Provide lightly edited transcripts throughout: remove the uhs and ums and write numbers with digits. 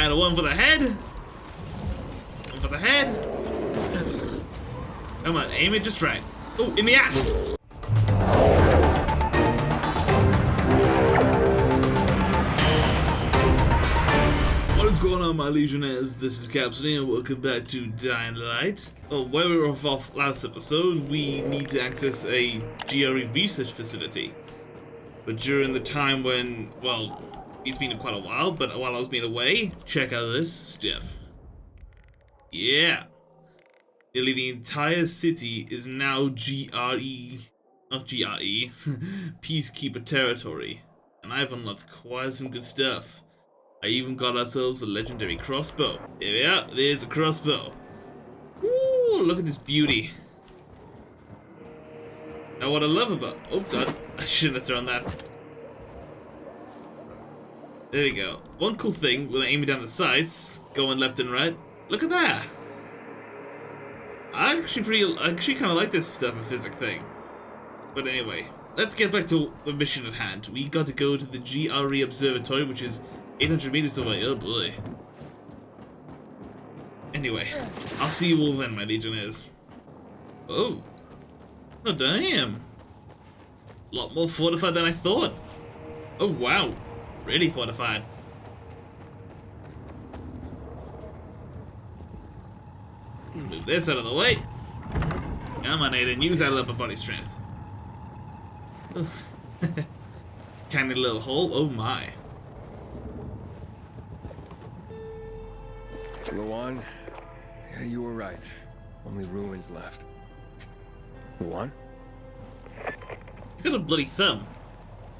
And one for the head. One for the head. Come on, aim it just right. Oh, in the ass. What is going on, my Legionnaires? This is Captain and welcome back to Dying Light. Well, where we were off last episode, we need to access a GRE research facility. But during the time when, well, it's been quite a while, but while I was being away, check out this stuff. Yeah. Nearly the entire city is now GRE, not GRE, Peacekeeper territory. And I've unlocked quite some good stuff. I even got ourselves a legendary crossbow. Here we are, there's a crossbow. Ooh, look at this beauty. Now what I love about, oh god, I shouldn't have thrown that. There we go. One cool thing, when I aim it down the sides, going left and right, look at that. I actually kind of like this stuff of physics thing. But anyway, let's get back to the mission at hand. We got to go to the GRE Observatory, which is 800 meters away. Oh boy. Anyway, I'll see you all then, my Legionnaires. Oh. Oh damn. A lot more fortified than I thought. Oh wow. Really fortified. Move this out of the way. Come on, Aiden, use that upper body strength. Tiny little hole. Oh my. Luan, yeah, you were right. Only ruins left. Luan? It's got a bloody thumb.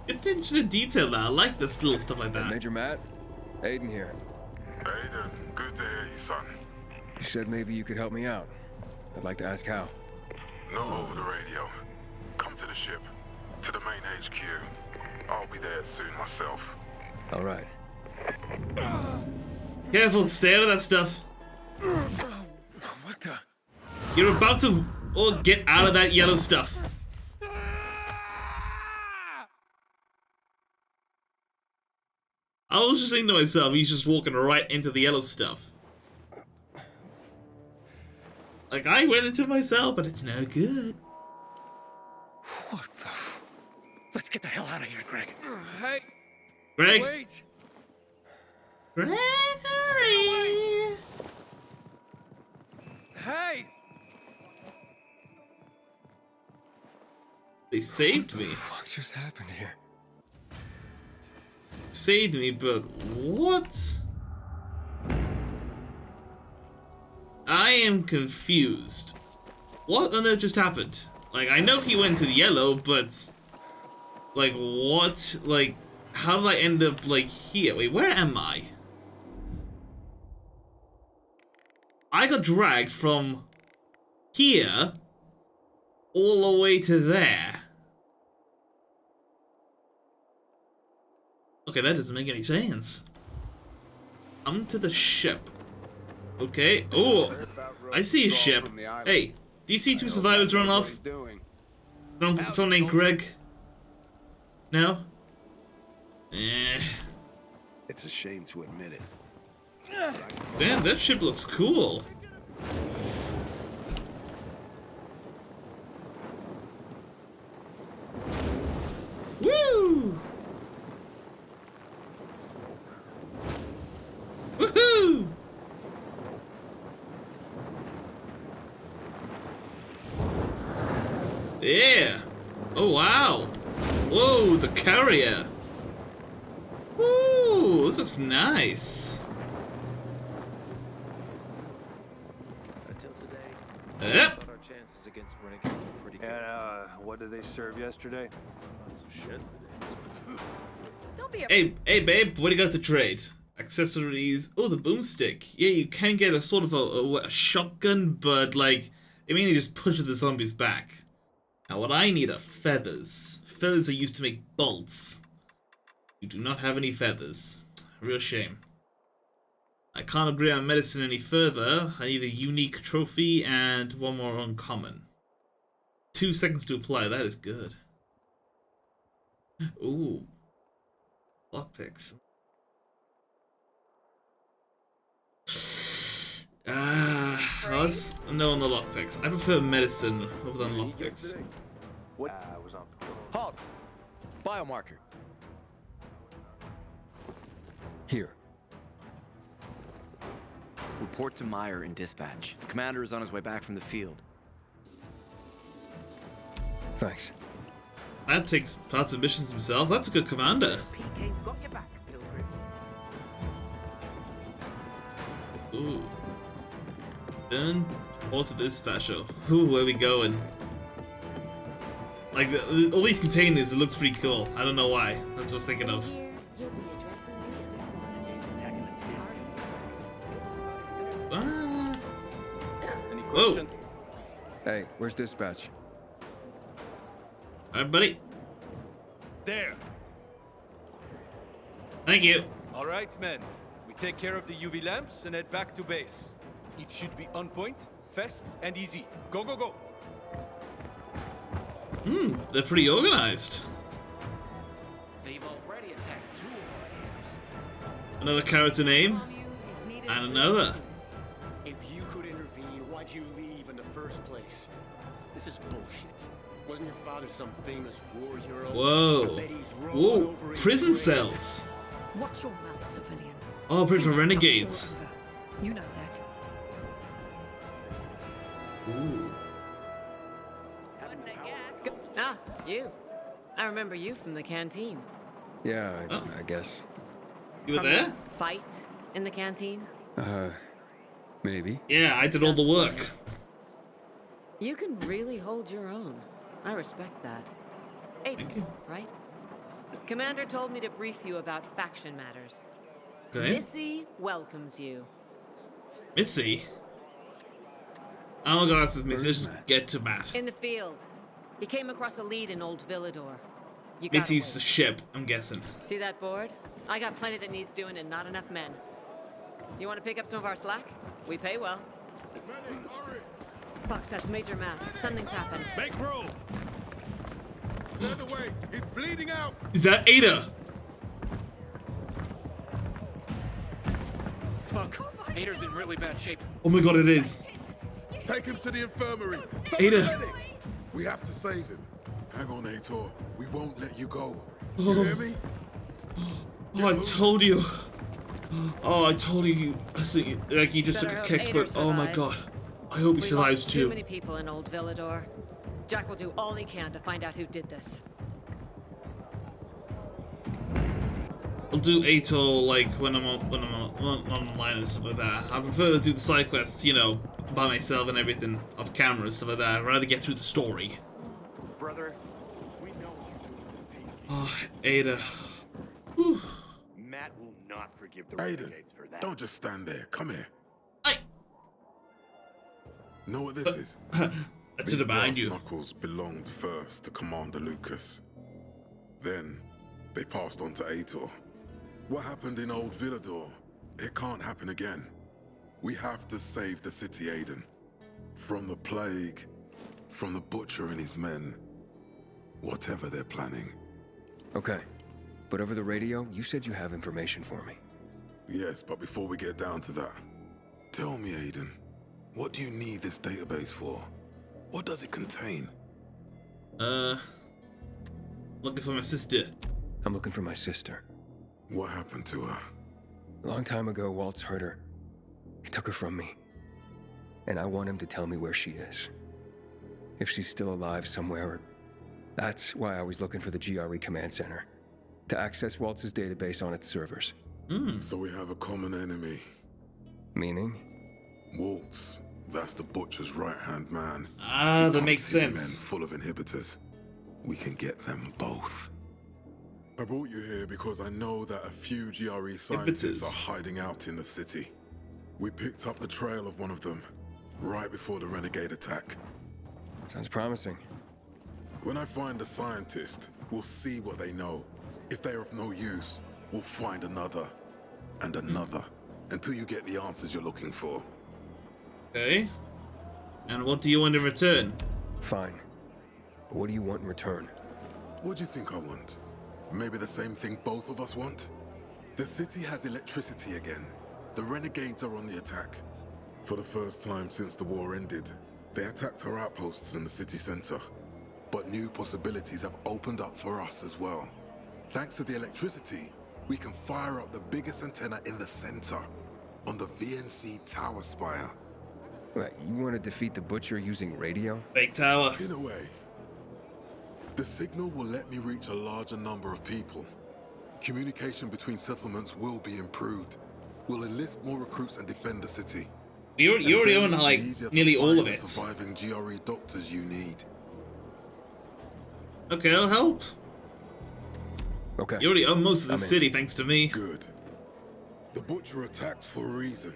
Good attention to detail now. I like this little stuff like that. Major Matt? Aiden here. Aiden, good to hear you, son. You said maybe you could help me out. I'd like to ask how. Not over the radio. Come to the ship. To the main HQ. I'll be there soon myself. All right. Careful, stay out of that stuff. What the? You're about to get out of that yellow stuff. I was just saying to myself, he's just walking right into the yellow stuff. Like, I went into myself, but it's no good. What the? Let's get the hell out of here, Greg. Hey! Greg? Wait! Gregory! Hey! They saved me. What the fuck just happened here? Saved me, but what? I am confused. What on earth just happened? Like, I know he went to the yellow, but like, what? Like, how did I end up like here? Wait, where am I? I got dragged from here all the way to there. Okay, that doesn't make any sense. Come to the ship. Okay. Oh, I see a ship. Hey, do you see two survivors run off? Someone named Greg. No? Eh. It's a shame to admit it. Damn, that ship looks cool. Woo! Woohoo! Yeah. Oh wow. Whoa, it's a carrier. Woo, this looks nice. Until today, Yep. our chances against renegades are pretty good. And what did they serve yesterday? Don't be a Hey babe, what do you got to trade? Accessories. Oh, the boomstick. Yeah, you can get a sort of a shotgun, but like, it mainly just pushes the zombies back. Now what I need are feathers. Feathers are used to make bolts. You do not have any feathers. Real shame. I can't upgrade on medicine any further. I need a unique trophy and one more uncommon. 2 seconds to apply, that is good. Ooh. Lockpicks. Let's know on the lockpicks. I prefer medicine over than lockpicks. What? I was on patrol. Halt! Biomarker. Here. Report to Meyer in dispatch. The commander is on his way back from the field. Thanks. That takes parts of missions himself. That's a good commander. PK's got your back, Pilgrim. Ooh. Then, or to this special. Ooh, where we going? Like, all these containers, it looks pretty cool. I don't know why. That's what I was thinking of. Here, you'll be addressing me as Ah. Any Whoa. question? Hey, where's dispatch? Alright, buddy. There. Thank you. All right, men. We take care of the UV lamps and head back to base. It should be on point, fast, and easy. Go, go, go. They're pretty organized. They've already attacked 2 of our Another character name, and another. If you could intervene, why'd you leave in the first place? This is bullshit. Wasn't your father some famous war hero? Whoa. I bet he's rolling Whoa. over in Prison grave. cells. Watch your mouth, civilian. Oh, pretty for You're renegades. under. You know that. Ooh. Ah, you. I remember you from the canteen. Yeah, Oh. I guess. You were From there? the fight in the canteen? Maybe. Yeah, I did all the work. You can really hold your own. I respect that. Thank you. right? Commander told me to brief you about faction matters. Okay. Missy welcomes you. Missy? Oh my god, this is Missy. Let's Where's just Matt? get to Matt. In the field. He came across a lead in Old Villedor. You gotta Missy's the wait. ship, I'm guessing. See that board? I got plenty that needs doing and not enough men. You want to pick up some of our slack? We pay well. Fuck, that's Major Matt. Something's happened. Make room! The other way! He's bleeding out! Is that Ada? Fuck. Ader's in really bad shape. Oh my god, it is. Take him to the infirmary! Ada. Medics! We have to save him. Hang on, Ator. We won't let you go. Oh. You hear me? Oh, I told you. Oh, I told you. I think like he just Better took a hope kick, Ader but oh my survives. god. I hope he We survives lost too too. many people in Old Villedor. Jack will do all he can to find out who did this. I'll do Ator like when I'm online and stuff like that. I prefer to do the side quests, you know, by myself and everything off camera and stuff like that. I'd rather get through the story. Brother, we know what you're doing. Oh, Ada. Whew. Matt will not forgive the Aiden, renegades for that. don't just stand there. Come here. I Know what this is? That's to the behind brass you. knuckles belonged first to Commander Lucas. Then, they passed on to Ator. What happened in Old Villedor? It can't happen again. We have to save the city, Aiden. From the plague, from the Butcher and his men. Whatever they're planning. Okay. But over the radio, you said you have information for me. Yes, but before we get down to that, tell me, Aiden, what do you need this database for? What does it contain? Looking for my sister. I'm looking for my sister. What happened to her? A long time ago, Waltz hurt her. He took her from me. And I want him to tell me where she is. If she's still alive somewhere. That's why I was looking for the GRE command center. To access Waltz's database on its servers. So we have a common enemy. Meaning? Waltz. That's the Butcher's right-hand man. Ah, He that makes pumps his sense. men full of inhibitors. We can get them both. I brought you here because I know that a few GRE scientists Inhibitors. are hiding out in the city. We picked up the trail of one of them right before the renegade attack. Sounds promising. When I find a scientist, we'll see what they know. If they're of no use, we'll find another and another until you get the answers you're looking for. Okay. And what do you want in return? Fine. But what do you want in return? What do you think I want? Maybe the same thing both of us want? The city has electricity again. The renegades are on the attack. For the first time since the war ended, they attacked our outposts in the city center. But new possibilities have opened up for us as well. Thanks to the electricity, we can fire up the biggest antenna in the center, on the VNC tower spire. What, you want to defeat the Butcher using radio? Fake tower. In a way. The signal will let me reach a larger number of people. Communication between settlements will be improved. We'll enlist more recruits and defend the city. You already own like nearly all of it. Surviving GRE doctors you need. Okay, I'll help. Okay. You already own most of the city, thanks to me. Good. The Butcher attacked for a reason.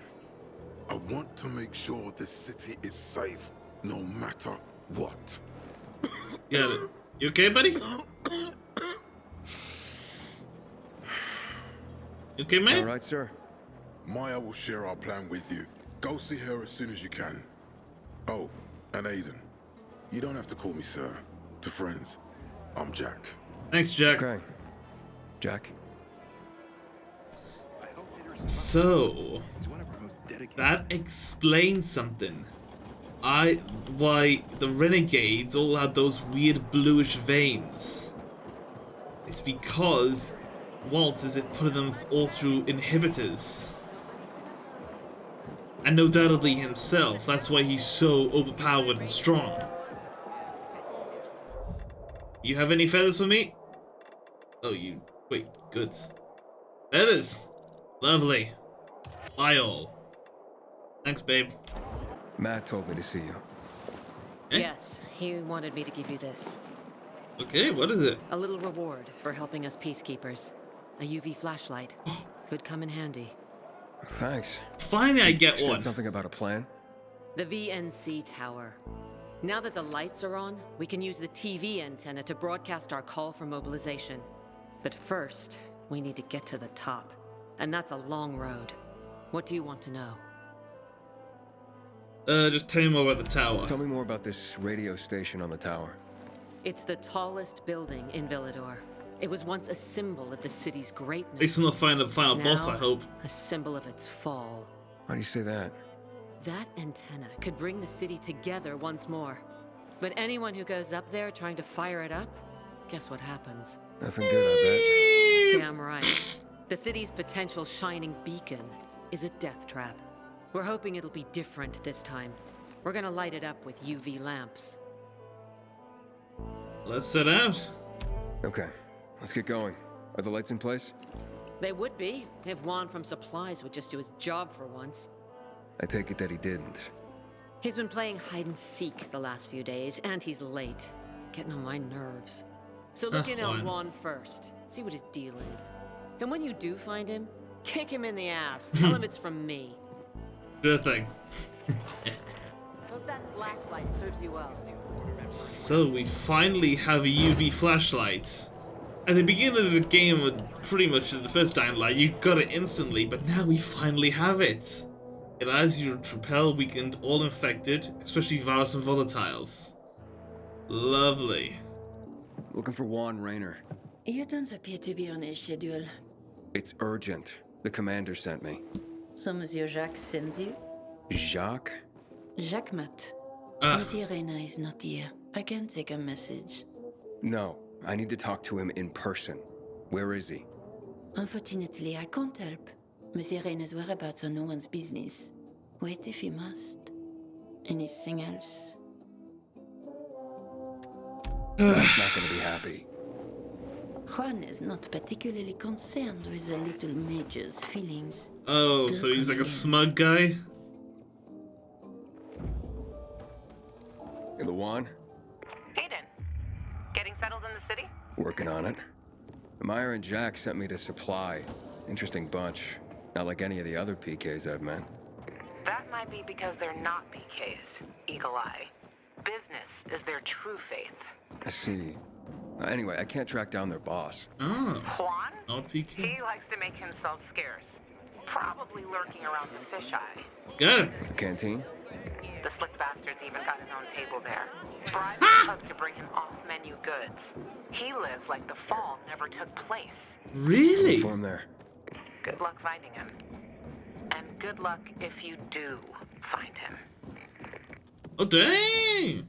I want to make sure this city is safe, no matter what. Got it. You okay, buddy? You okay, man? All right, sir. Maya will share our plan with you. Go see her as soon as you can. Oh, and Aiden. You don't have to call me sir. To friends, I'm Jack. Thanks, Jack. Okay. Jack. So, that explains something. Why the renegades all had those weird bluish veins. It's because Waltz is putting them all through inhibitors. And no doubtedly himself, that's why he's so overpowered and strong. You have any feathers for me? Oh, you... wait, goods. Feathers! Lovely. Bye all. Thanks, babe. Matt told me to see you. Eh? Yes, he wanted me to give you this. Okay, what is it? A little reward for helping us peacekeepers. A UV flashlight. Could come in handy. Thanks. Finally, I get You one. said something about a plan? The VNC tower. Now that the lights are on, we can use the TV antenna to broadcast our call for mobilization. But first, we need to get to the top. And that's a long road. What do you want to know? Just tell me more about the tower. Tell me more about this radio station on the tower. It's the tallest building in Villedor. It was once a symbol of the city's greatness. At least we'll find the final boss, I hope. A symbol of its fall. How do you say that? That antenna could bring the city together once more. But anyone who goes up there trying to fire it up, guess what happens? Nothing good, I Damn right. The city's potential shining beacon is a death trap. We're hoping it'll be different this time. We're gonna light it up with UV lamps. Let's set out. bet. Okay, let's get going. Are the lights in place? They would be, if Juan from Supplies would just do his job for once. I take it that he didn't. He's been playing hide and seek the last few days, and he's late. Getting on my nerves. So look in on Juan first. See what his deal is. And when you do find him, kick him in the ass. Tell him it's from me. Sure thing. Hope that flashlight serves you well. So we finally have a UV flashlight. At the beginning of the game, pretty much the first Dying Light, you got it instantly, but now we finally have it. It allows you to repel weakened, all infected, especially virus and volatiles. Lovely. Looking for Juan Raynor. You don't appear to be on a schedule. It's urgent. The commander sent me. So Monsieur Jacques sends you? Jacques? Jacques Mat. Monsieur Reina is not here. I can take a message. No, I need to talk to him in person. Where is he? Unfortunately, I can't help. Monsieur Reina's whereabouts are no one's business. Wait if he must. Anything else? He's not gonna be happy. Juan is not particularly concerned with the little major's feelings. Oh, so he's like a smug guy? In the Juan? Aiden, getting settled in the city? Working on it. Meyer and Jack sent me to Supply. Interesting bunch. Not like any of the other PKs I've met. That might be because they're not PKs, Eagle Eye. Business is their true faith. I see. Anyway, I can't track down their boss. Oh. Juan? Not PK? He likes to make himself scarce. Probably lurking around the fisheye. Got him. The canteen? The slick bastard's even got his own table there. Bribed the cook to bring him off-menu goods. He lives like the fall never took place. Really? Form there. Good luck finding him. And good luck if you do find him. Oh, dang!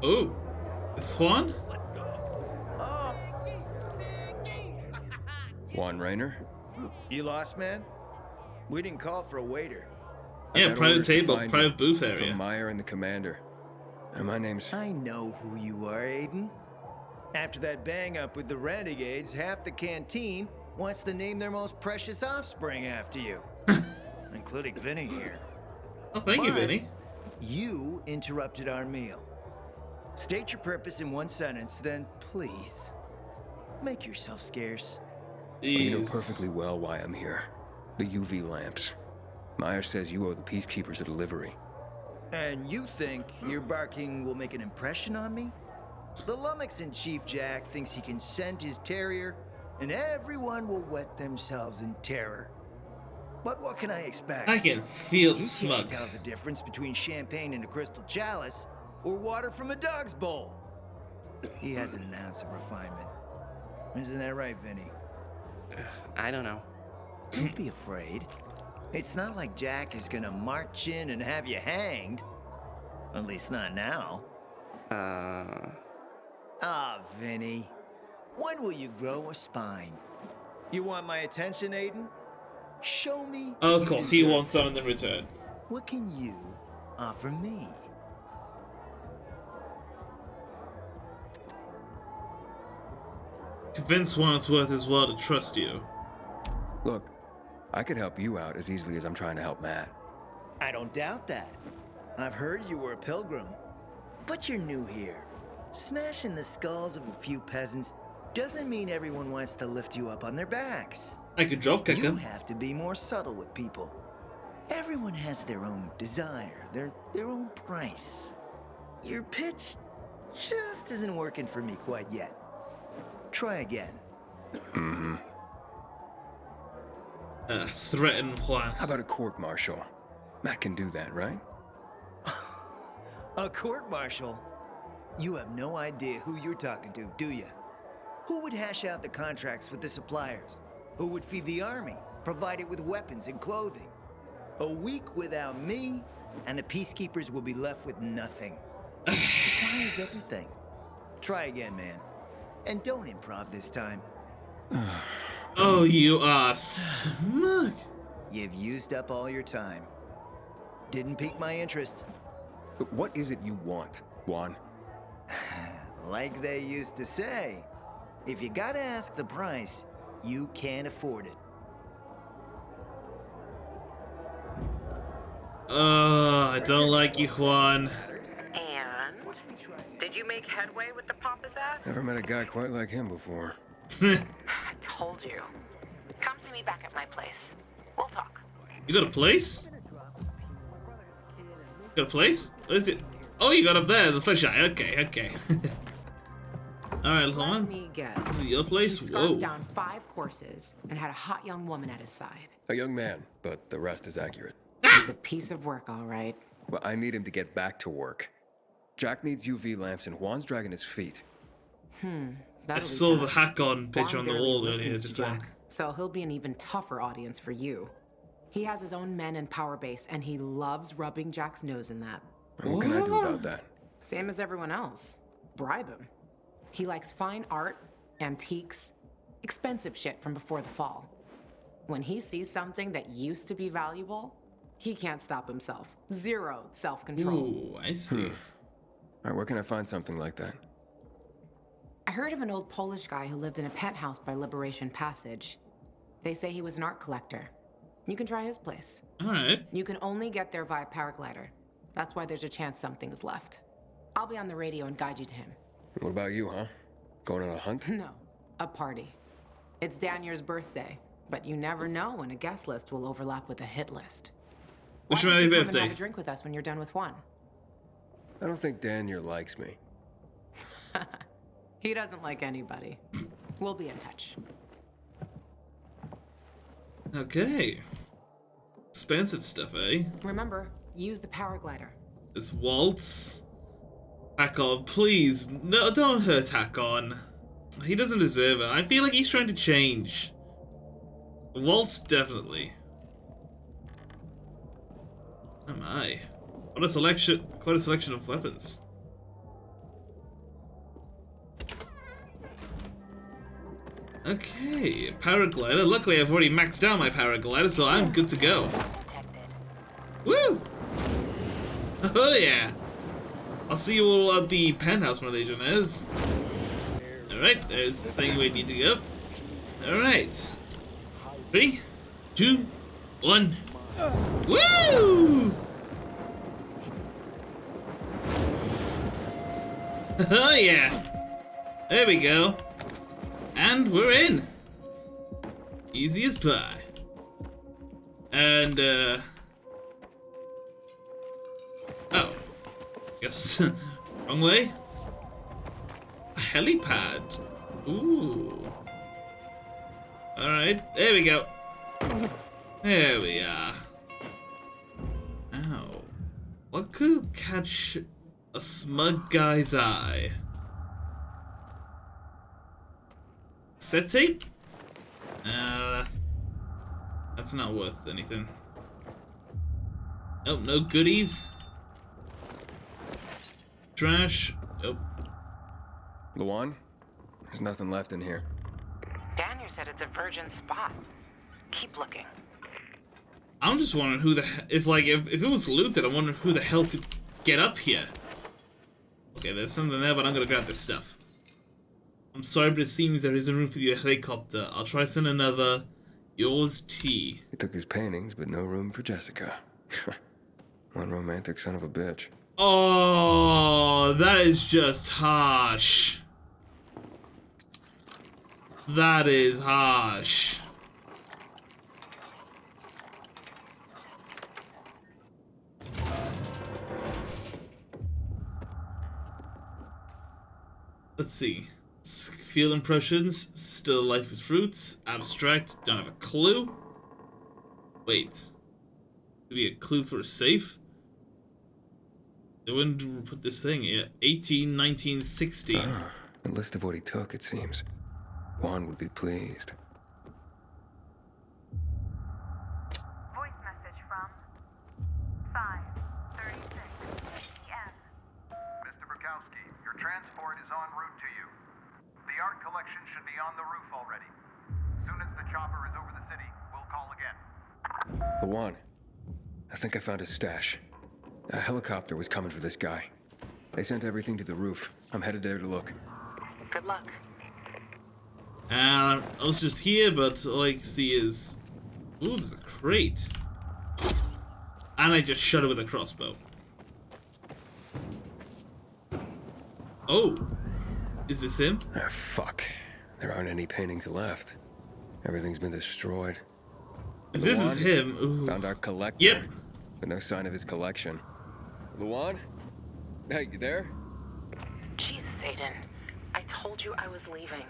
Oh, it's Juan? Juan Raynor? You lost, man? We didn't call for a waiter. Yeah, I got private orders to table, find private you booth area. From Meyer and the commander. And my name's... I know who you are, Aiden. After that bang-up with the Renegades, half the canteen wants to name their most precious offspring after you. Including Vinny here. Oh, thank you, But Vinny. You interrupted our meal. State your purpose in one sentence, then please, make yourself scarce. You know perfectly well why I'm here. The UV lamps. Meyer says you owe the Peacekeepers a delivery. And you think your barking will make an impression on me? The lummox-in-chief Jack thinks he can scent his terrier, and everyone will wet themselves in terror. But what can I expect? I can feel the He smug. can't tell the difference between champagne in a crystal chalice or water from a dog's bowl. He has an ounce of refinement. Isn't that right, Vinny? I don't know. Don't be afraid. It's not like Jack is gonna march in and have you hanged. At least not now. Ah, Vinny. When will you grow a spine? You want my attention, Aiden? Show me. Oh, of you course, he deserve wants something in return. What can you offer me? Convince Wandsworth as well to trust you. Look, I could help you out as easily as I'm trying to help Matt. I don't doubt that. I've heard you were a pilgrim. But you're new here. Smashing the skulls of a few peasants doesn't mean everyone wants to lift you up on their backs. I could drop kick You him. have to be more subtle with people. Everyone has their own desire, their own price. Your pitch just isn't working for me quite yet. Try again. Mm-hmm. Threaten Juan. How about a court-martial? Matt can do that, right? A court-martial? You have no idea who you're talking to, do you? Who would hash out the contracts with the suppliers? Who would feed the army, provide it with weapons and clothing? A week without me, and the Peacekeepers will be left with nothing. Supply is everything. Try again, man. And don't improv this time. Oh, you are smug. You've used up all your time. Didn't pique my interest. But what is it you want, Juan? Like they used to say, if you gotta ask the price, you can't afford it. I don't like you, Juan. And did you make headway with the Papa's ass? Never met a guy quite like him before. I told you. Come see me back at my place. We'll talk. You got a place? Got a place? What is it? Oh, you got up there, the fish eye. Okay, okay. Alright, hold Let on. me guess. This is your place? He Whoa. scarfed down 5 courses and had a hot young woman at his side. A young man, but the rest is accurate. It's a piece of work, all right. Well, I need him to get back to work. Jack needs UV lamps and Juan's dragging his feet. I saw the hack-on picture on the wall earlier, just then. Jack, so he'll be an even tougher audience for you. He has his own men and power base, and he loves rubbing Jack's nose in that. What can I do about that? Same as everyone else. Bribe him. He likes fine art, antiques, expensive shit from before the fall. When he sees something that used to be valuable, he can't stop himself. Zero self-control. Ooh, I see. All right, where can I find something like that? I heard of an old Polish guy who lived in a penthouse by Liberation Passage. They say he was an art collector. You can try his place. Alright. You can only get there via paraglider. That's why there's a chance something is left. I'll be on the radio and guide you to him. What about you, huh? Going on a hunt? No, a party. It's Danier's birthday, but you never know when a guest list will overlap with a hit list. Wish Why me don't happy you come and birthday. have a drink with us when you're done with one? I don't think Daniel likes me. He doesn't like anybody. We'll be in touch. Okay. Expensive stuff, eh? Remember, use the paraglider. This waltz. Hakon, please. No, don't hurt Hakon. He doesn't deserve it. I feel like he's trying to change. Waltz, definitely. Oh my. What a selection, quite a selection of weapons. Okay, paraglider. Luckily I've already maxed out my paraglider, so I'm good to go. Woo! Oh yeah! I'll see you all at the penthouse, my legionnaires. Alright, there's the thing we need to go. Alright. 3, 2, 1. Woo! Oh yeah! There we go. And we're in. Easy as pie. And oh. Guess wrong way. A helipad. Ooh. Alright, there we go. There we are. Ow. What could catch a smug guy's eye? Set tape? That's not worth anything. Nope, no goodies. Trash. Nope. Luan? There's nothing left in here. Daniel said it's a virgin spot. Keep looking. I'm just wondering who the if it was looted, I'm wondering who the hell could get up here. Okay, there's something there, but I'm gonna grab this stuff. I'm sorry, but it seems there isn't room for your helicopter. I'll try send another. Yours, T. He took his paintings, but no room for Jessica. One romantic son of a bitch. Oh, that is just harsh. That is harsh. Let's see. Field impressions, still life with fruits, abstract, don't have a clue. Wait. Maybe a clue for a safe? They wouldn't put this thing here. 18, 19, 16. Ah, a list of what he took, it seems. Juan would be pleased. Voice message from 5:36 p.m. Mr. Bukowski, your transport is en route to you. The art collection should be on the roof already. Soon as the chopper is over the city, we'll call again. Luan, I think I found his stash. A helicopter was coming for this guy. They sent everything to the roof. I'm headed there to look. Good luck. I was just here, but all I can see is... Ooh, there's a crate. And I just shot it with a crossbow. Oh. Is this him? Ah, fuck. There aren't any paintings left. Everything's been destroyed. If this is him... Ooh. Found our collector. Yep. But no sign of his collection. Luan? Hey, you there? Jesus, Aiden. I told you I was leaving.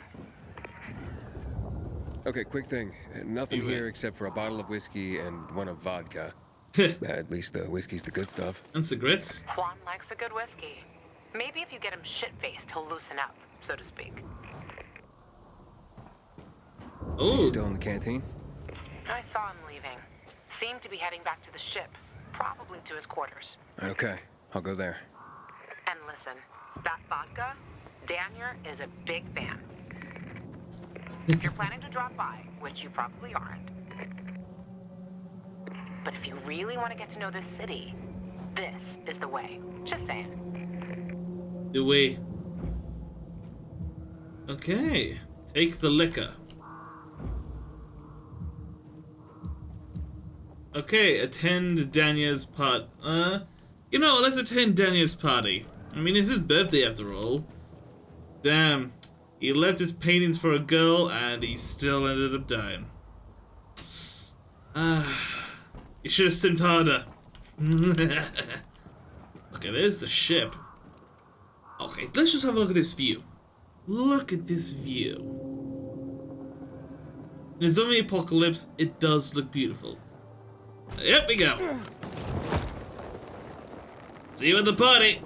Okay, quick thing. Nothing here except for a bottle of whiskey and one of vodka. At least the whiskey's the good stuff. And cigarettes. Juan likes a good whiskey. Maybe if you get him shit-faced, he'll loosen up, so to speak. Oh. He's still in the canteen? I saw him leaving. Seemed to be heading back to the ship. Probably to his quarters. Okay, I'll go there. And listen, that vodka, Daniel is a big fan. If you're planning to drop by, which you probably aren't, but if you really want to get to know this city, this is the way. Just saying. The way. Okay. Take the liquor. Okay, attend Daniel's part. You know, let's attend Daniel's party. I mean, it's his birthday after all. Damn. He left his paintings for a girl, and he still ended up dying. You should have stimped harder. Okay, there's the ship. Okay, let's just have a look at this view. Look at this view. In a zombie apocalypse, it does look beautiful. Yep, we go. See you at the party.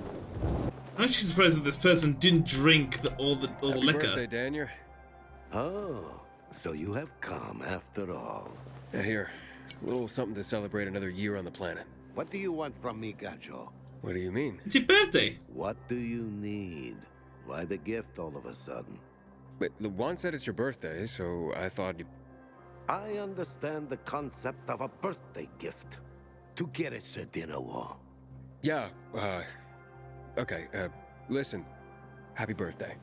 I'm actually surprised that this person didn't drink all the liquor. Happy birthday, Daniel. Oh, so you have come after all. Yeah, here. A little something to celebrate another year on the planet. What do you want from me, Gacho? What do you mean? It's your birthday. What do you need? Why the gift all of a sudden? But Luan said it's your birthday, so I thought you... I understand the concept of a birthday gift. To get us a dinner wall. Yeah, okay, listen. Happy birthday.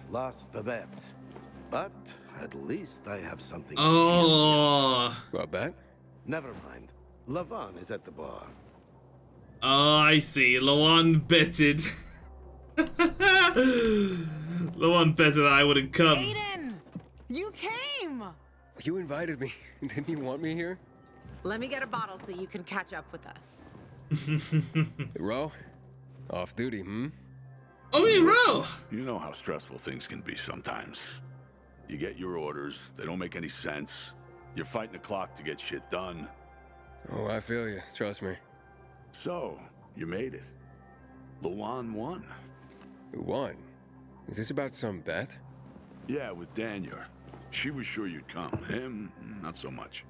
Lost the bet. But at least I have something. Oh. A bet? Never mind. Lavon is at the bar. Oh, I see. Lawan betted. Lawan betted I wouldn't come. Aiden! You came! You invited me. Didn't you want me here? Let me get a bottle so you can catch up with us. Ro? Off duty, hmm? Oh, yeah, Ro! You know how stressful things can be sometimes. You get your orders, they don't make any sense. You're fighting the clock to get shit done. Oh, I feel you. Trust me. So, you made it. Luan won. Who won? Is this about some bet? Yeah, with Daniel. She was sure you'd come. Him, not so much.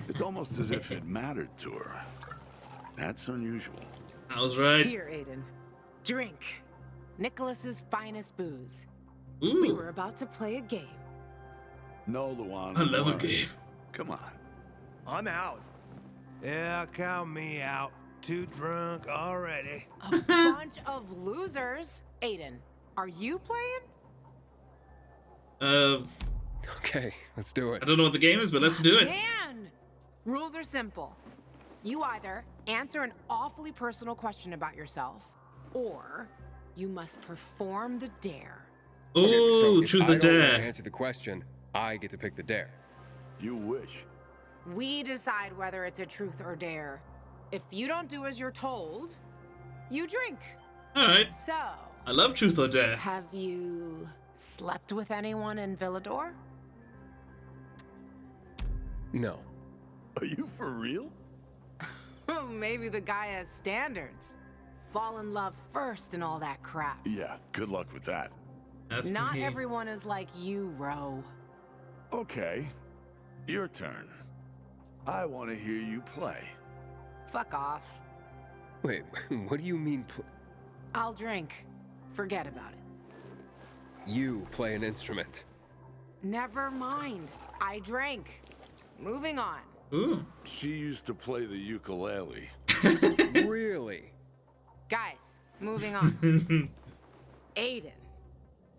It's almost as if it mattered to her. That's unusual. I was right. Here, Aiden. Drink. Nicholas's finest booze. Ooh. We were about to play a game. No, Luan. I love a game. Come on. I'm out. Yeah, count me out. Too drunk already. A bunch of losers. Aiden, are you playing? Okay, let's do it. I don't know what the game is, but let's do it. Man! Rules are simple. You either answer an awfully personal question about yourself, or you must perform the dare. Ooh, so choose the if I don't dare. answer the question, I get to pick the dare. You wish. We decide whether it's a truth or dare. If you don't do as you're told, you drink. Alright. So, I love truth or dare. have you slept with anyone in Villedor? No. Are you for real? Maybe the guy has standards. Fall in love first and all that crap. Yeah, good luck with that. That's Not me. everyone is like you, Ro. Okay, your turn. I want to hear you play. Fuck off. Wait, what do you mean I'll drink. Forget about it. you play an instrument? Never mind. I drank. Moving on. Ooh. She used to play the ukulele. Really? Guys, moving on. Aiden,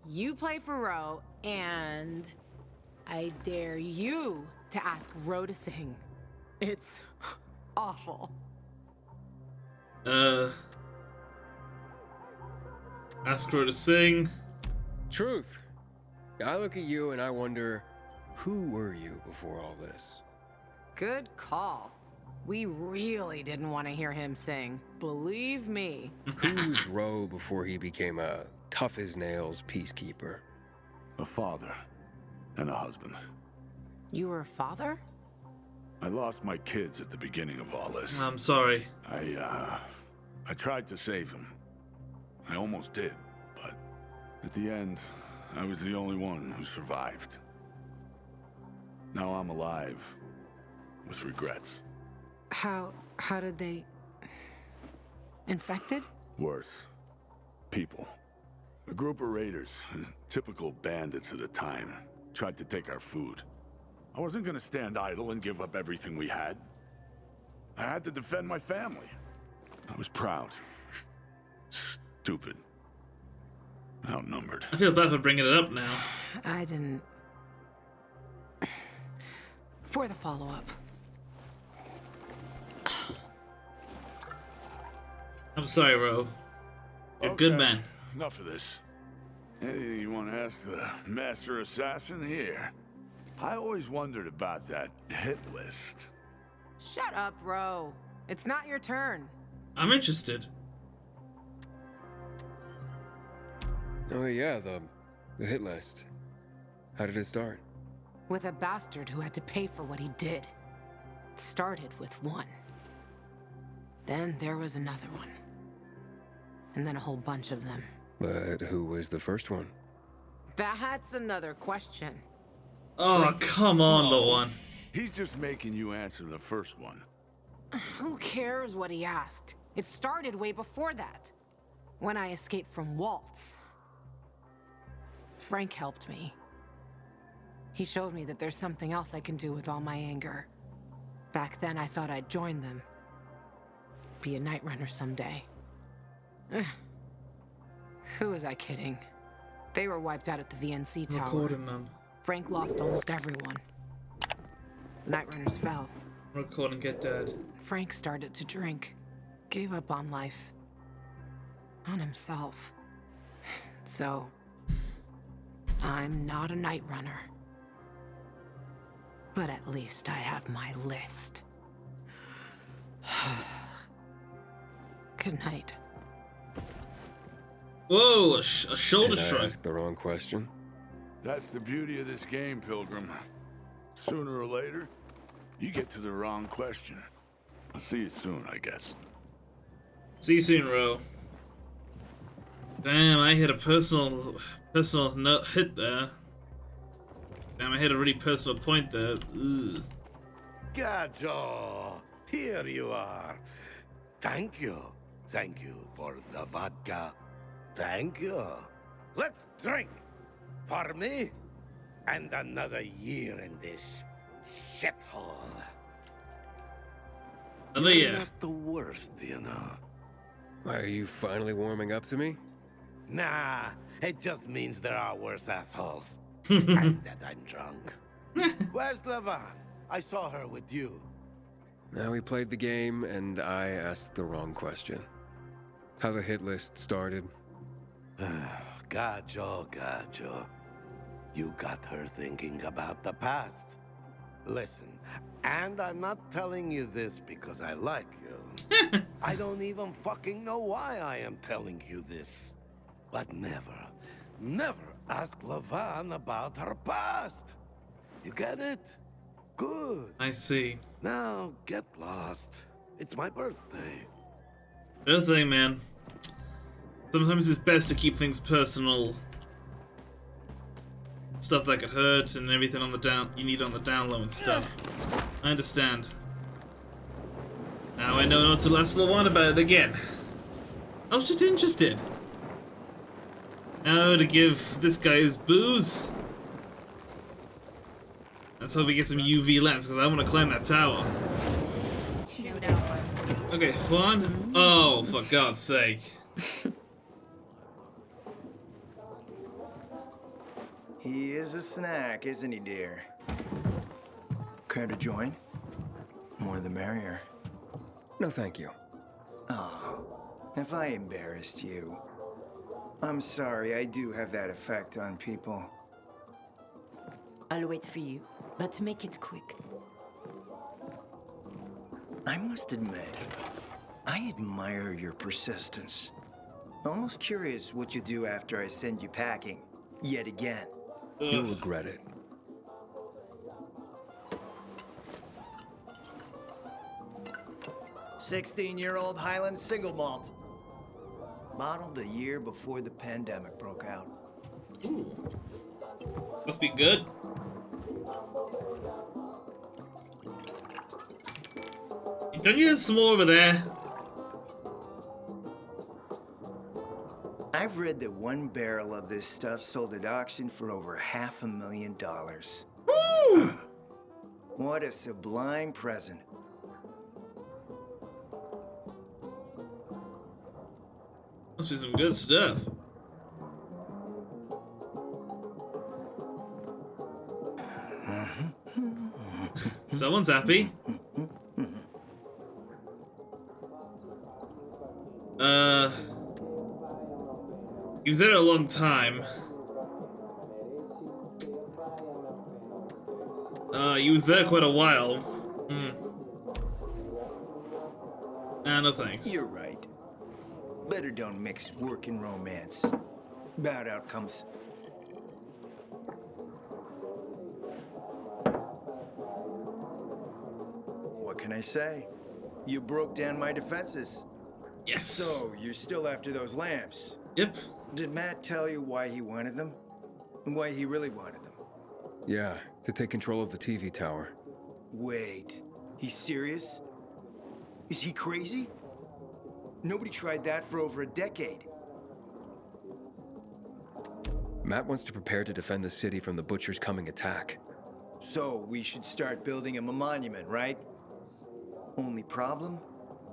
you play for Ro, and I dare you to ask Ro to sing. It's awful. Ask her to sing. Truth. I look at you and I wonder, who were you before all this? Good call. We really didn't want to hear him sing. Believe me. Who was Ro before he became a tough-as-nails peacekeeper? A father and a husband. You were a father? I lost my kids at the beginning of all this. I'm sorry. I tried to save them. I almost did, but at the end, I was the only one who survived. Now I'm alive, with regrets. How did they... Infected? Worse. People. A group of raiders, typical bandits at the time, tried to take our food. I wasn't gonna stand idle and give up everything we had. I had to defend my family. I was proud. Stupid. Outnumbered. I feel bad for bringing it up now. I didn't... For the follow-up. I'm sorry, Ro. You're a good man. Enough of this. Anything you want to ask the Master Assassin here? I always wondered about that hit list. Shut up, Ro. It's not your turn. I'm interested. Oh yeah, the hit list. How did it start? With a bastard who had to pay for what he did. It started with one. Then there was another one. And then a whole bunch of them. But who was the first one? That's another question. Oh, come on, the one. He's just making you answer the first one. Who cares what he asked? It started way before that. When I escaped from Waltz. Frank helped me. He showed me that there's something else I can do with all my anger. Back then, I thought I'd join them. Be a night runner someday. Who was I kidding? They were wiped out at the VNC tower. Recording them. Frank lost almost everyone. Night runners fell. Recording Get Dead. Frank started to drink. Gave up on life. On himself. So, I'm not a night runner. But at least I have my list. Good night. Whoa, a shoulder Did I strike. ask the wrong question? That's the beauty of this game, Pilgrim. Sooner or later, you get to the wrong question. I'll see you soon, I guess. See you soon, Ro. Damn, I hit a personal hit there. Damn, I hit a really personal point there. Ugh. Gajo, here you are. Thank you. Thank you for the vodka. Thank you. Let's drink. For me, and another year in this shithole. Another year. You're not the worst, you know. Why, are you finally warming up to me? Nah, it just means there are worse assholes. And that I'm drunk. Where's Levan? I saw her with you. Now we played the game, and I asked the wrong question. How the hit list started. Gajo. You got her thinking about the past. Listen, and I'm not telling you this because I like you. I don't even fucking know why I am telling you this. But never ask Levan about her past. You get it? Good. I see. Now, get lost. It's my birthday. Another thing, man. Sometimes it's best to keep things personal. Stuff that could hurt and everything on the down you need on the down low and stuff. I understand. Now I know not to ask Levan about it again. I was just interested. Now to give this guy his booze. Let's hope we get some UV lamps because I want to climb that tower. Okay, Juan. Oh, for God's sake. He is a snack, isn't he, dear? Care to join? More the merrier. No, thank you. Oh, if I embarrassed you. I'm sorry, I do have that effect on people. I'll wait for you, but make it quick. I must admit, I admire your persistence. Almost curious what you do after I send you packing, yet again. You'll regret it. "16-year-old Highland single malt. Bottled the year before the pandemic broke out." Ooh. Must be good. Don't you have some more over there? I've read that one barrel of this stuff sold at auction for over $500,000. Woo! What a sublime present. Must be some good stuff. Someone's happy. He was there a long time. He was there quite a while. No thanks. You're right. Better don't mix work and romance. Bad outcomes. What can I say? You broke down my defenses. Yes. So, you're still after those lamps? Yep. Did Matt tell you why he wanted them? And why he really wanted them? Yeah, to take control of the TV tower. Wait, he's serious? Is he crazy? Nobody tried that for over a decade. Matt wants to prepare to defend the city from the Butcher's coming attack. So we should start building him a monument, right? Only problem?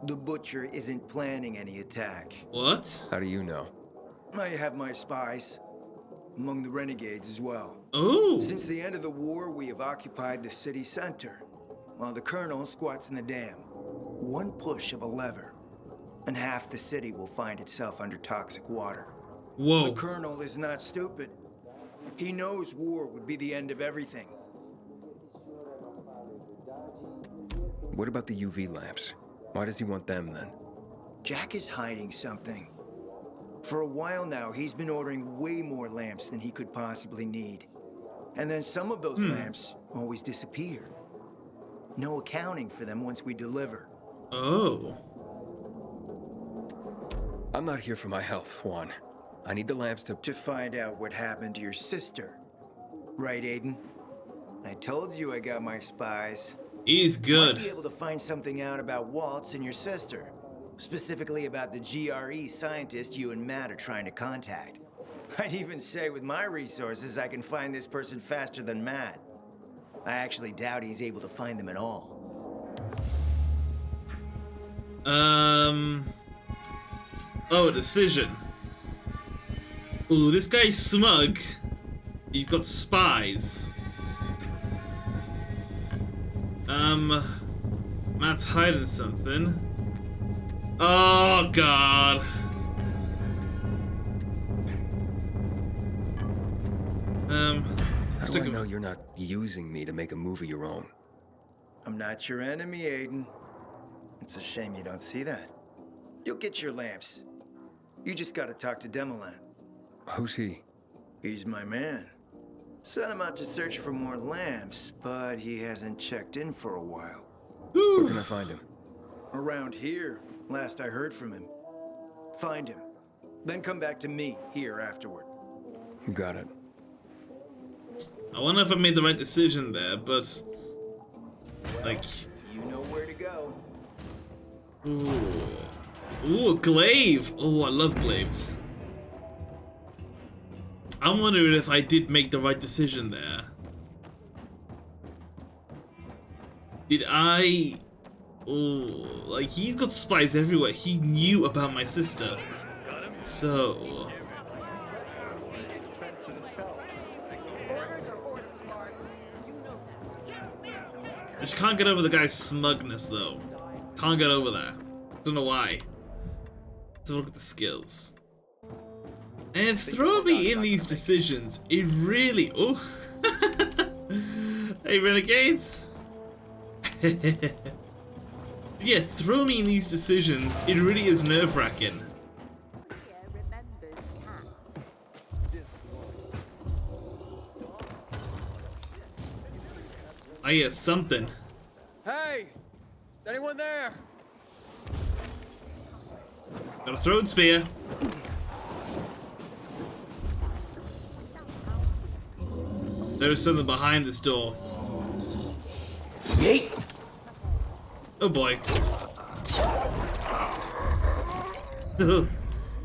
The Butcher isn't planning any attack. What? How do you know? I have my spies. Among the renegades as well. Oh! Since the end of the war, we have occupied the city center, while the Colonel squats in the dam. One push of a lever, and half the city will find itself under toxic water. Whoa. The Colonel is not stupid. He knows war would be the end of everything. What about the UV lamps? Why does he want them then? Jack is hiding something. For a while now, he's been ordering way more lamps than he could possibly need. And then some of those lamps always disappear. No accounting for them once we deliver. Oh. I'm not here for my health, Juan. I need the lamps to find out what happened to your sister. Right, Aiden? I told you I got my spies. He's good. Might be able to find something out about Waltz and your sister. Specifically about the GRE scientist you and Matt are trying to contact. I'd even say with my resources, I can find this person faster than Matt. I actually doubt he's able to find them at all. Oh, a decision. Ooh, this guy's smug. He's got spies. Matt's hiding something. Oh, God. How do I know you're not using me to make a move of your own? I'm not your enemy, Aiden. It's a shame you don't see that. You'll get your lamps. You just gotta talk to Demolisher. Who's he? He's my man. Sent him out to search for more lamps, but he hasn't checked in for a while. Where can I find him? Around here, last I heard from him. Find him. Then come back to me here afterward. You got it. I wonder if I made the right decision there, but... like... You know where to go. Ooh. Ooh, a glaive! Oh, I love glaives. I'm wondering if I did make the right decision there. Did I... Oh, like, he's got spies everywhere. He knew about my sister. So... I just can't get over the guy's smugness, though. Can't get over that. Don't know why. Let's look at the skills. And throw me in these decisions. It really... Oh. Hey, renegades. Yeah, throw me in these decisions. It really is nerve-wracking. I hear something. Hey! Is anyone there? Got a throat spear. There's something behind this door. Yeet! Oh boy.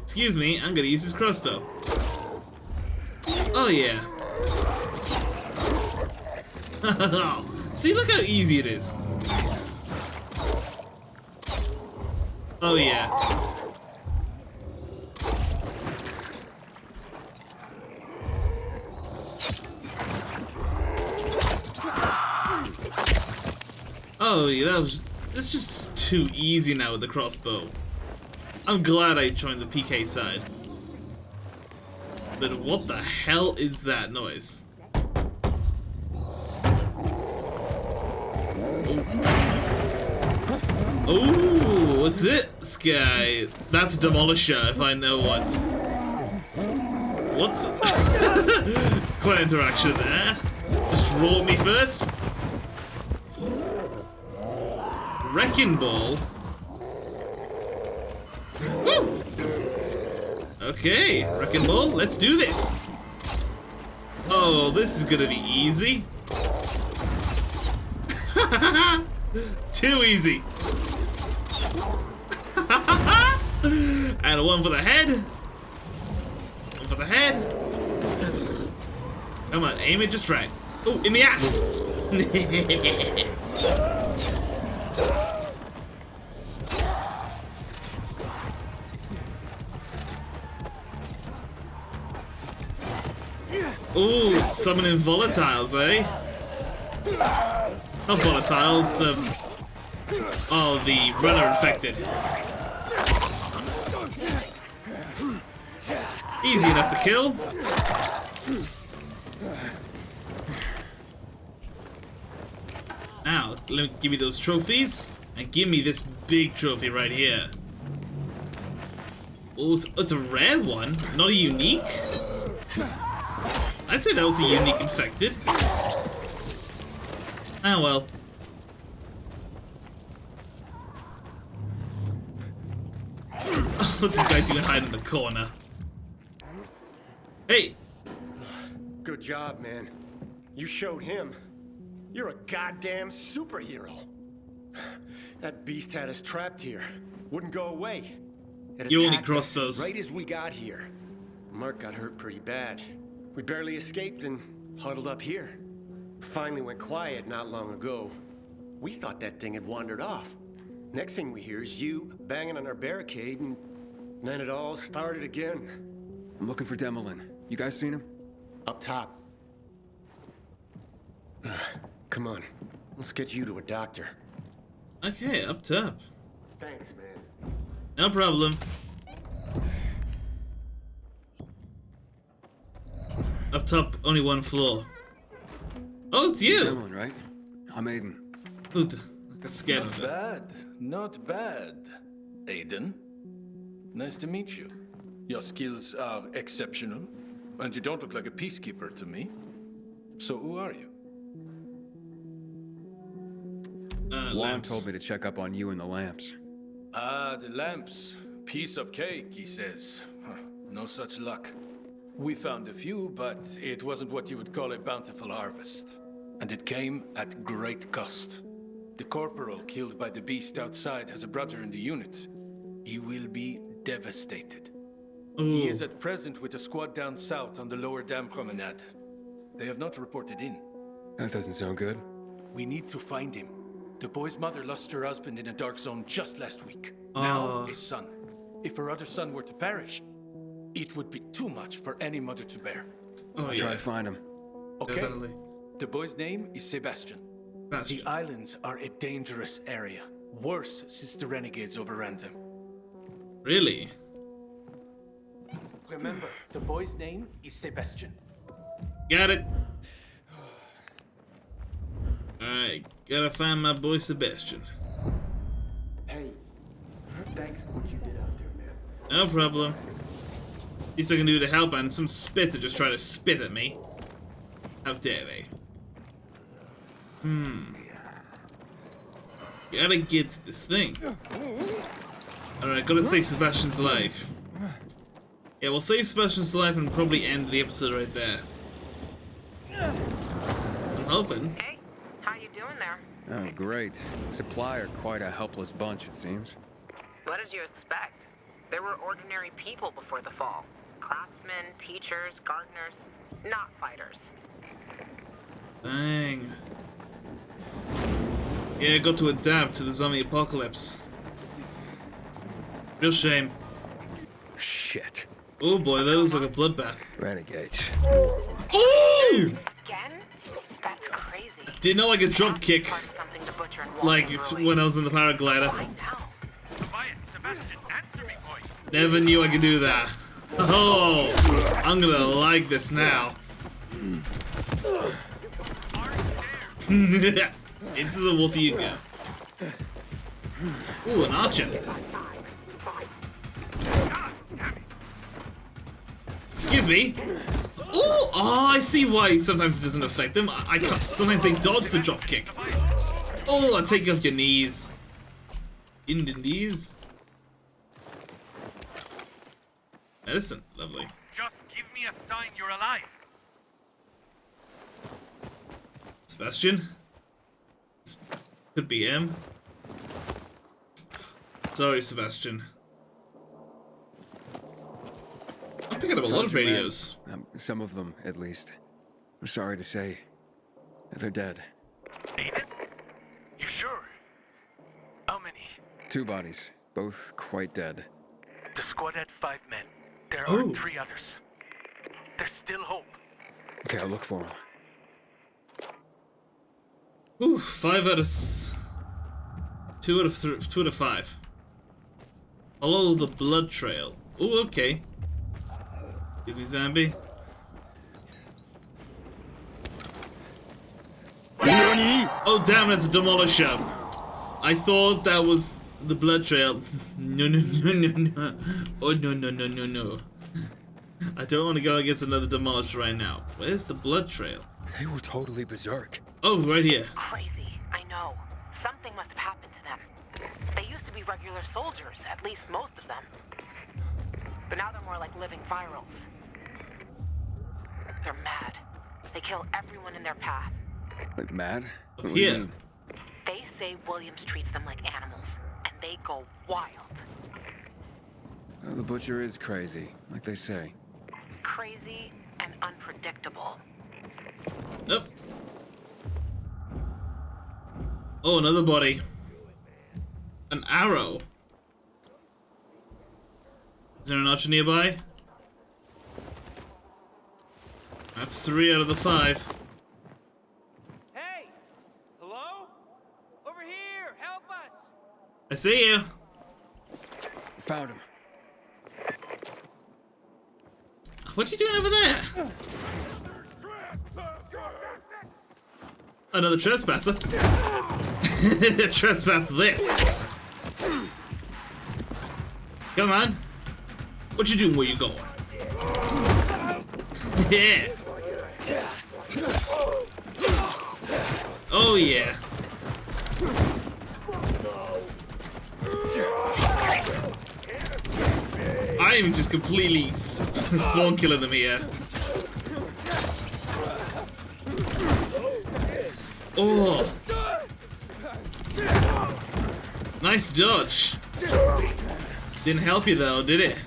Excuse me, I'm gonna use his crossbow. Oh yeah. See, look how easy it is. Oh yeah. Oh yeah, that's just too easy now with the crossbow. I'm glad I joined the PK side. But what the hell is that noise? Oh, what's this guy? That's Demolisher, if I know what. What's... Quite an interaction there. Just roll me first. Wrecking Ball? Woo! Okay, Wrecking Ball, let's do this. Oh, this is gonna be easy. Too easy. And one for the head. One for the head. Come on, aim it just right. Oh, in the ass. Ooh, summoning volatiles, eh? Not volatiles, oh, the runner infected. Easy enough to kill. Now, give me those trophies, and give me this big trophy right here. Oh, it's a rare one, not a unique. I'd say that was a unique infected. Ah well. What's this guy doing hiding in the corner? Hey! Good job, man. You showed him. You're a goddamn superhero. That beast had us trapped here. Wouldn't go away. It You only attacked crossed us those. right as we got here. Mark got hurt pretty bad. We barely escaped and huddled up here. Finally went quiet not long ago. We thought that thing had wandered off. Next thing we hear is you banging on our barricade, and then it all started again. I'm looking for Demolisher. You guys seen him? Up top. Come on. Let's get you to a doctor. Okay, up top. Thanks, man. No problem. Up top, only one floor. Oh, it's you! Demolisher, right? I'm Aiden. Ooh, I got scared Not of it. bad, not bad. Aiden, nice to meet you. Your skills are exceptional, and you don't look like a peacekeeper to me. So who are you? Juan Lamps. told me to check up on you and the lamps. Ah, the lamps. Piece of cake, he says. Huh, no such luck. We found a few, but it wasn't what you would call a bountiful harvest. And it came at great cost. The corporal killed by the beast outside has a brother in the unit. He will be devastated. He is at present with a squad down south on the lower dam promenade. They have not reported in. That doesn't sound good. We need to find him. The boy's mother lost her husband in a dark zone just last week. Now his son. If her other son were to perish, it would be too much for any mother to bear. I'll try to find him. Okay. Definitely. The boy's name is Sebastian. The islands are a dangerous area. Worse since the renegades overran them. Really? Remember, the boy's name is Sebastian. Got it. Alright, gotta find my boy Sebastian. Hey, thanks for what you did out there, man. No problem. Least I can do to help, and some spits are just trying to spit at me. How dare they? Gotta get to this thing. Alright, gotta save Sebastian's life. Yeah, we'll save Sebastian's life and probably end the episode right there. I'm hoping. Hey, how you doing there? Oh, great. Supply are quite a helpless bunch, it seems. What did you expect? There were ordinary people before the fall. Craftsmen, teachers, gardeners, not fighters. Dang. Yeah, got to adapt to the zombie apocalypse. Real shame. Shit. Oh boy, that looks like a bloodbath. Renegades. Ooh! Again? That's crazy. Didn't know I could drop kick Something to butcher and like it's when I was in the paraglider. Never knew I could do that. Oh, I'm gonna like this now. Into the water you go. Ooh, an archer. Excuse me. Ooh, oh, I see why sometimes it doesn't affect them. I can't, sometimes they dodge the drop kick. Oh, I'll take you off your knees. In the knees. Medicine, lovely. Just give me a sign you're alive. Sebastian? Could be him. Sorry, Sebastian. I'm picking up a lot of radios. Some of them, at least. I'm sorry to say, they're dead. David? You sure? How many? 2 bodies, both quite dead. The squad had 5 men. There Oh. are 3 others. There's still hope. Okay, I'll look for them. Ooh, 5 out of 2 out of 2 out of 5. Follow the blood trail. Ooh, okay. Excuse me, zombie. Oh damn, it's a Demolisher. I thought that was the blood trail. No, no, no, no, no. Oh no, no, no, no, no. I don't want to go against another Demolisher right now. Where's the blood trail? They were totally berserk. Oh, right here. Crazy, I know. Something must have happened to them. They used to be regular soldiers, at least most of them. But now they're more like living virals. They're mad. They kill everyone in their path. Like mad? What do Yeah. you mean? They say Williams treats them like animals, and they go wild. Well, the butcher is crazy, like they say. Crazy and unpredictable. Nope. Oh, another body. An arrow. Is there an archer nearby? That's 3 out of the 5. Hey! Hello? Over here! Help us! I see you. Found him. What are you doing over there? Another trespasser. Trespass this. Come on. What you doing? Where you going? Yeah. Oh yeah. I am just completely spawn killing them here. Oh. Nice dodge. Didn't help you though, did it?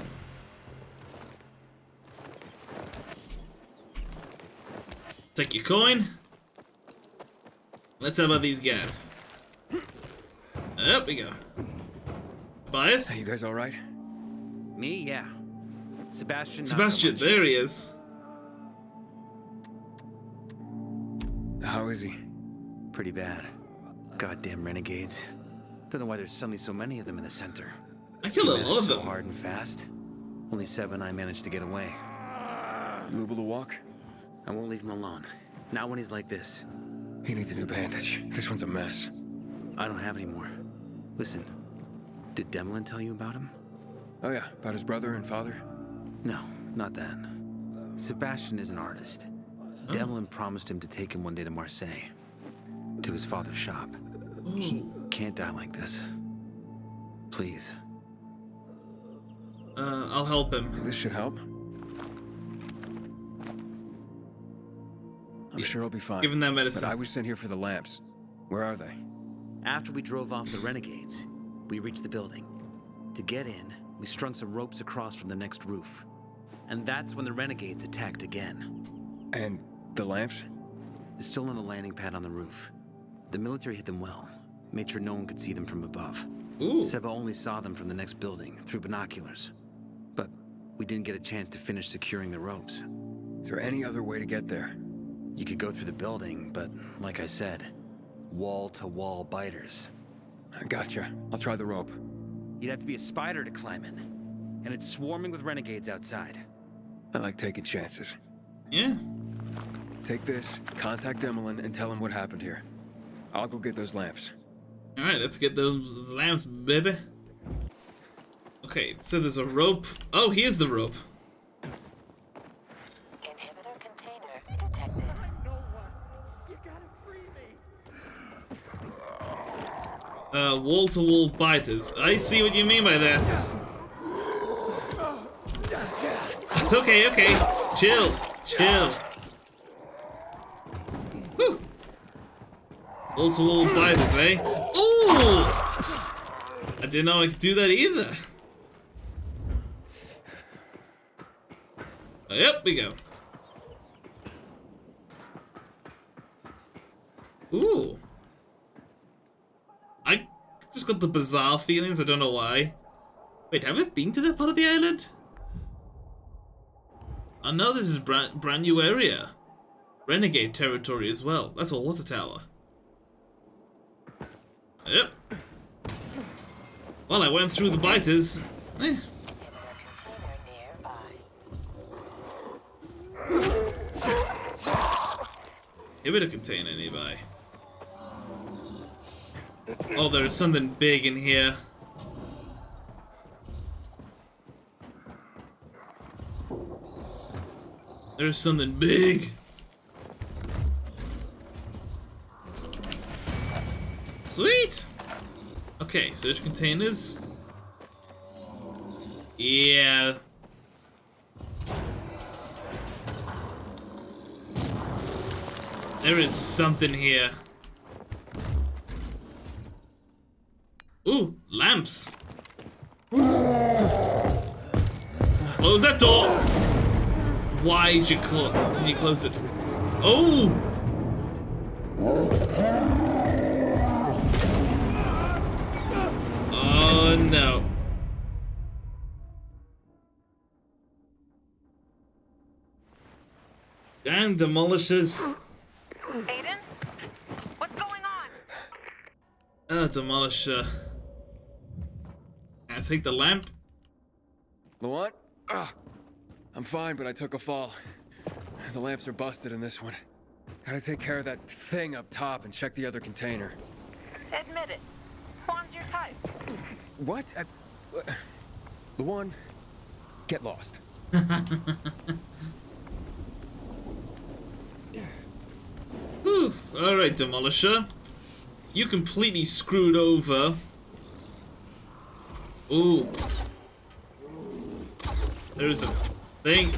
Take your coin. Let's have about these guys. Up we go. Bias? Hey, you guys all right? Me, yeah. Sebastian, not so Sebastian, much. there he is. How is he? Pretty bad. Goddamn renegades. Don't know why there's suddenly so many of them in the center. I killed a They lot managed of so them. hard and fast. Only 7 I managed to get away. You able to walk? I won't leave him alone. Not when he's like this. He needs a new bandage. This one's a mess. I don't have any more. Listen, did Demolin tell you about him? Oh yeah, about his brother and father? No, not that. Sebastian is an artist. Demolin promised him to take him one day to Marseille. To his father's shop. He can't die like this. Please. I'll help him. This should help. I'm sure I'll be fine. Give him that medicine. But I was sent here for the lamps. Where are they? After we drove off the renegades, we reached the building. To get in, we strung some ropes across from the next roof. And that's when the renegades attacked again. And the lamps? They're still on the landing pad on the roof. The military hid them well, made sure no one could see them from above. Ooh. Seba only saw them from the next building, through binoculars. But we didn't get a chance to finish securing the ropes. Is there any other way to get there? You could go through the building, but like I said, wall-to-wall biters. I gotcha. I'll try the rope. You'd have to be a spider to climb in. And it's swarming with renegades outside. I like taking chances. Yeah. Take this, contact Demolin, and tell him what happened here. I'll go get those lamps. Alright, let's get those lamps, baby. Okay, so there's a rope. Oh, here's the rope. Inhibitor container detected. Wall-to-wall biters. I see what you mean by this. Okay, okay. Chill. Chill. Woo. Wall-to-wall biters, eh? Ooh! I didn't know I could do that either. Yep, we go. Ooh. I just got the bizarre feelings, I don't know why. Wait, have I been to that part of the island? I know this is brand new area. Renegade territory as well. That's a water tower. Yep. Well, I went through the biters. Eh. Give it a container nearby. Oh, there's something big in here. There's something big. Sweet! Okay, search containers. Yeah. There is something here. Ooh, lamps. Close that door. Why did you continue to close it? Oh! Oh no. Damn demolishers. Aiden? What's going on? Demolisher. Can I take the lamp? The what? I'm fine, but I took a fall. The lamps are busted in this one. Gotta take care of that thing up top and check the other container. Admit it. Juan's your type. What? The one? Get lost. Alright, Demolisher. You completely screwed over. Ooh. There's a thing.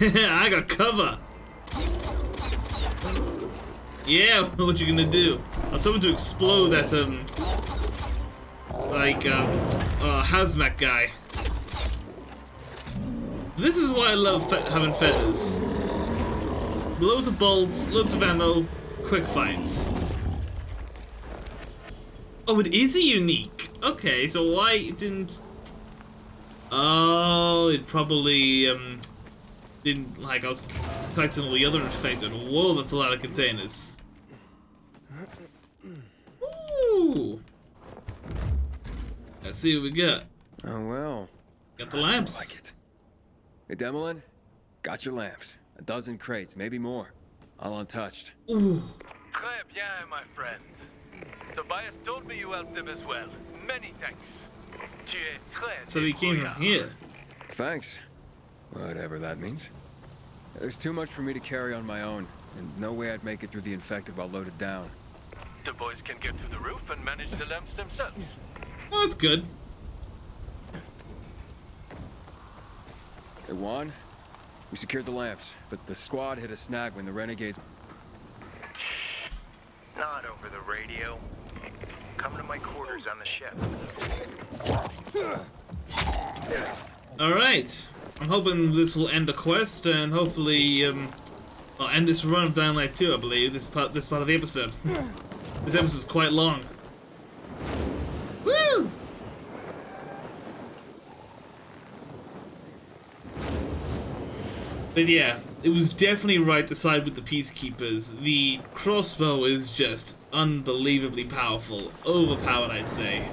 I got cover. Yeah, what you gonna do? I was hoping to explode that hazmat guy. This is why I love having feathers. Loads of bolts, loads of ammo, quick fights. Oh, it is a unique. Okay, so why it didn't? Oh, it probably didn't like I was collecting all the other infected. Whoa, that's a lot of containers. Ooh. Let's see what we got. Oh well. Got the lamps. Like it. Hey, Demolin, got your lamps. A dozen crates, maybe more. All untouched. Ooh. Très bien, my friend. Tobias told me you helped him as well. Many thanks. Tu es très So he came from here. Thanks. Whatever that means. There's too much for me to carry on my own, and no way I'd make it through the infected while loaded down. The boys can get to the roof and manage the lamps themselves. Well, that's good. Hey, Juan, we secured the lamps, but the squad hit a snag when the renegades... Not over the radio. Come to my quarters on the ship. Alright. I'm hoping this will end the quest and hopefully I'll end this run of Dying Light 2, I believe. This part of the episode. This episode's quite long. Woo! But yeah, it was definitely right to side with the Peacekeepers. The crossbow is just unbelievably powerful. Overpowered, I'd say.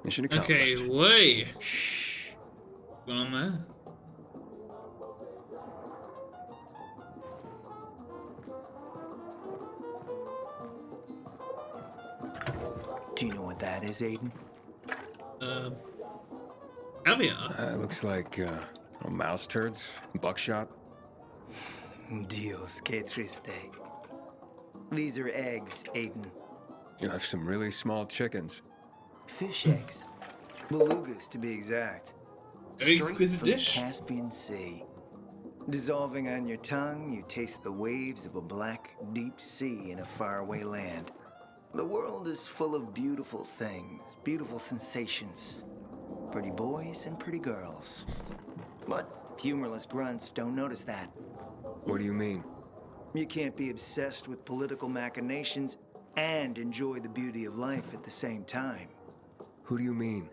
Mission accomplished. Okay, way. Shh. What's going on there? Do you know what that is, Aiden? Caviar. Looks like mouse turds, buckshot. Dios, que triste. These are eggs, Aiden. You have some really small chickens. Fish eggs. Belugas, to be exact. Very Straight exquisite from the dish. Caspian Sea. Dissolving on your tongue, you taste the waves of a black, deep sea in a faraway land. The world is full of beautiful things, beautiful sensations. Pretty boys and pretty girls. But humorless grunts don't notice that. What do you mean? You can't be obsessed with political machinations and enjoy the beauty of life at the same time. Who do you mean?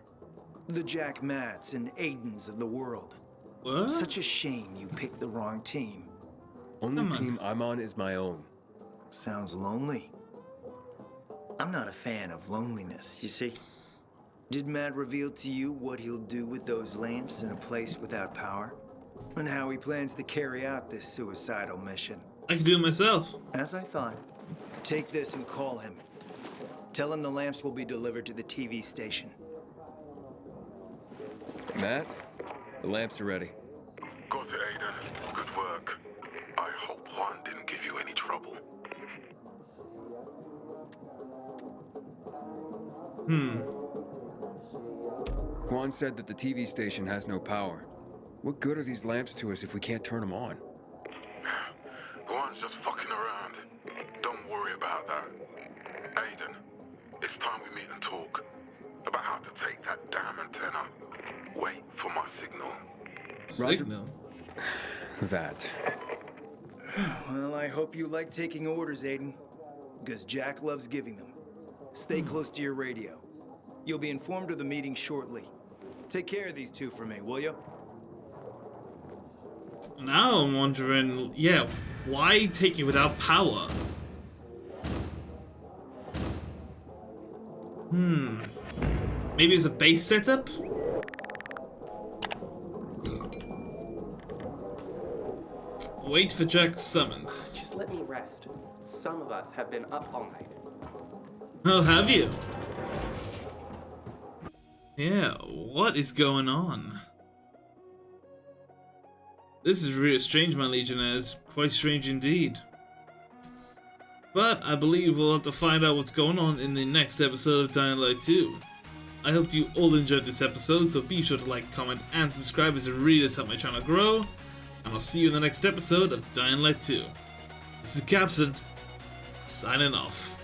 The Jack Matts and Aidens of the world. What? Such a shame you picked the wrong team. Only team I'm on is my own. Sounds lonely. I'm not a fan of loneliness, you see. Did Matt reveal to you what he'll do with those lamps in a place without power? And how he plans to carry out this suicidal mission? I can do it myself. As I thought. Take this and call him. Tell him the lamps will be delivered to the TV station. Matt, the lamps are ready. Got it, Aiden. Good work. I hope Juan didn't give you any trouble. Juan said that the TV station has no power. What good are these lamps to us if we can't turn them on? Juan's just fucking around. Don't worry about that. Aiden, it's time we meet and talk about how to take that damn antenna. Wait for my signal. Signal? That. Well, I hope you like taking orders, Aiden. Because Jack loves giving them. Stay close to your radio. You'll be informed of the meeting shortly. Take care of these two for me, will you? Now I'm wondering, yeah, why take it without power? Maybe it's a base setup? Wait for Jack's summons. Just let me rest. Some of us have been up all night. Oh, have you? Yeah, what is going on? This is really strange, my Legionnaires. Quite strange indeed. But I believe we'll have to find out what's going on in the next episode of Dying Light 2. I hope you all enjoyed this episode, so be sure to like, comment, and subscribe as it really does help my channel grow. And I'll see you in the next episode of Dying Light 2. This is Capson, signing off.